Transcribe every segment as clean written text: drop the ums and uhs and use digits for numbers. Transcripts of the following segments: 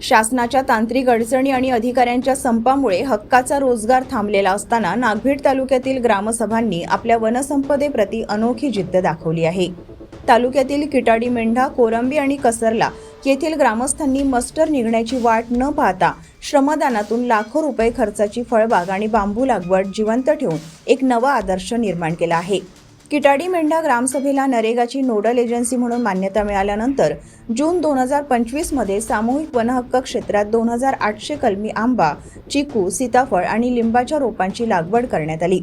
शासनाच्या तांत्रिक अडचणी आणि अधिकाऱ्यांच्या संपामुळे हक्काचा रोजगार थांबलेला असताना नागभीड तालुक्यातील ग्रामसभांनी आपल्या वनसंपदेप्रती अनोखी जिद्द दाखवली आहे। तालुक्यातील किटाडी, मेंढा, कोरंबी आणि कसरला येथील ग्रामस्थांनी मस्टर निघण्याची वाट न पाहता श्रमदानातून लाखो रुपये खर्चाची फळबाग आणि बांबू लागवड जिवंत ठेवून एक नवा आदर्श निर्माण केला आहे। किटाडी मेंढा ग्रामसभेला नरेगाची नोडल एजन्सी म्हणून मान्यता मिळाल्यानंतर जून 2025 मध्ये सामूहिक वनहक्क क्षेत्रात 2800 कलमी आंबा, चिकू, सीताफळ आणि लिंबाच्या रोपांची लागवड करण्यात आली।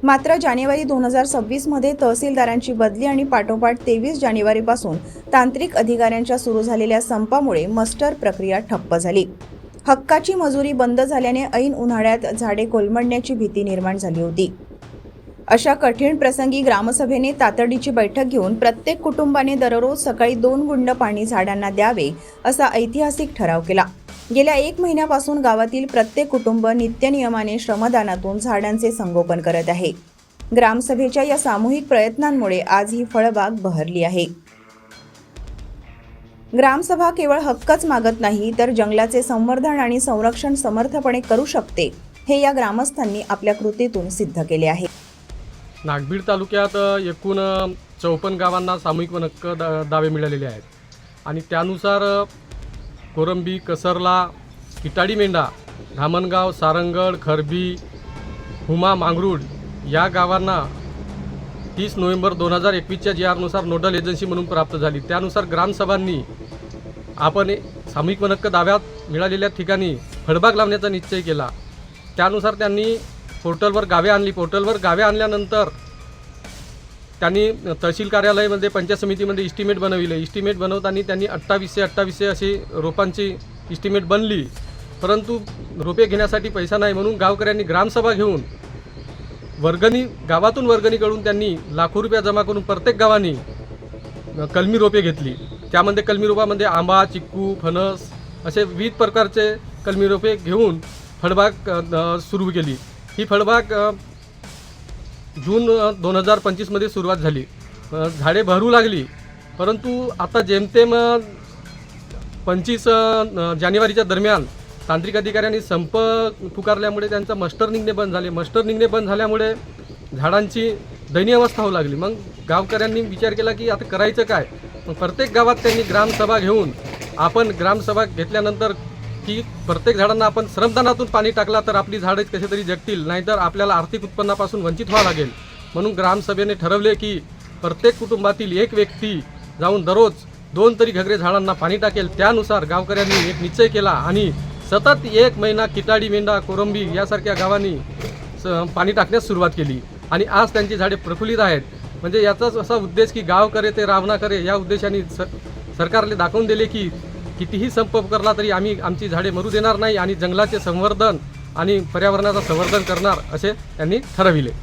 मात्र जानेवारी 2026 मध्ये तहसीलदारांची बदली आणि पाठोपाठ 23 जानेवारीपासून तांत्रिक अधिकाऱ्यांच्या सुरू झालेल्या संपामुळे मस्टर प्रक्रिया ठप्प झाली। हक्काची मजुरी बंद झाल्याने ऐन उन्हाळ्यात झाडे कोलमडण्याची भीती निर्माण झाली होती। अशा कठीण प्रसंगी ग्रामसभेने तातडीची बैठक घेऊन प्रत्येक कुटुंबाने दररोज सकाळी 2 गुंड पाणी झाडांना द्यावे असा ऐतिहासिक ठराव केला। गेल्या 1 महिन्यापासून गावातील प्रत्येक कुटुंब नित्यनियमाने श्रमदानातून झाडांचे संगोपन करत आहे। ग्रामसभेच्या या सामूहिक प्रयत्नांमुळे आज ही फळबाग बहरली आहे। ग्रामसभा केवळ हक्कच मागत नाही तर जंगलाचे संवर्धन आणि संरक्षण समर्थपणे करू शकते, हे या ग्रामस्थांनी आपल्या कृतीतून सिद्ध केले आहे। नागभीड तालुक्यात एकूण 54 गावांना सामूहिक वनहक्क दावे मिळालेले आहेत आणि त्यानुसार कोरंबी, कसरला, किटाडी मेंढा, धामणगाव, सारंगड, खरबी, हुमा, मांगरूड या गावांना 30 नोव्हेंबर 2021च्या GR नुसार नोडल एजन्सी म्हणून प्राप्त झाली। त्यानुसार ग्रामसभांनी आपण सामूहिक वनहक्क दाव्यात मिळालेल्या ठिकाणी फळबाग लावण्याचा निश्चय केला। त्यानुसार त्यांनी पोर्टलवर गावे आणली। पोर्टलवर गावे आणल्यानंतर त्यांनी तहसील कार्यालयामध्ये पंचायत समितीमध्ये इस्टिमेट बनविले। इस्टिमेट बनवताना त्यांनी 2800 अशी रोपांची इस्टिमेट बनली, परंतु रोपे घेण्यासाठी पैसा नाही म्हणून गावकऱ्यांनी ग्रामसभा घेऊन गावातून वर्गणी काढून त्यांनी लाखो रुपये जमा करून प्रत्येक गावांनी कलमी रोपे घेतली। त्यामध्ये कलमी रोपामध्ये आंबा, चिक्कू, फणस असे विविध प्रकारचे कलमी रोपे घेऊन फळबाग सुरू केली। ही फळबाग जून 2025 मध्ये सुरुवात झाली। झाडे भरू लागली, परंतु आता जेमतेम 25 जानेवारीच्या दरम्यान तांत्रिक अधिकाऱ्यांनी संप पुकारल्यामुळे त्यांचा मस्टर निघणे बंद झाले। मस्टर निघणे बंद झाल्यामुळे झाडांची दयनीय अवस्था होऊ लागली। मग गावकऱ्यांनी विचार केला की आता करायचं काय। मग प्रत्येक गावात त्यांनी ग्रामसभा घेऊन आपण ग्रामसभा घेतल्यानंतर की प्रत्येक झाडांना आपण श्रमदानातून पाणी टाकला तर आपली झाडे कसे तरी जगतील, नाहीतर आपल्याला आर्थिक उत्पन्नापासून वंचित व्हावं लागेल। म्हणून ग्रामसभेने ठरवले की प्रत्येक कुटुंबातील एक व्यक्ती जाऊन दररोज 2 तरी घगरे झाडांना पाणी टाकेल। त्यानुसार गावकऱ्यांनी एक निश्चय केला आणि सतत 1 महिना किटाडी, मेंढा, कोरंबी यासारख्या गावांनी पाणी टाकण्यास सुरुवात केली आणि आज त्यांची झाडे प्रफुल्लित आहेत। म्हणजे याचाच असा उद्देश की गाव करे ते राव ना करे या उद्देशाने सरकारला दाखवून दिले की कितीही संप करला तरी आम्ही आमची झाडे मरू देणार नाही आणि जंगलाचे संवर्धन आणि पर्यावरणाचं संवर्धन करणार असे त्यांनी ठरविले।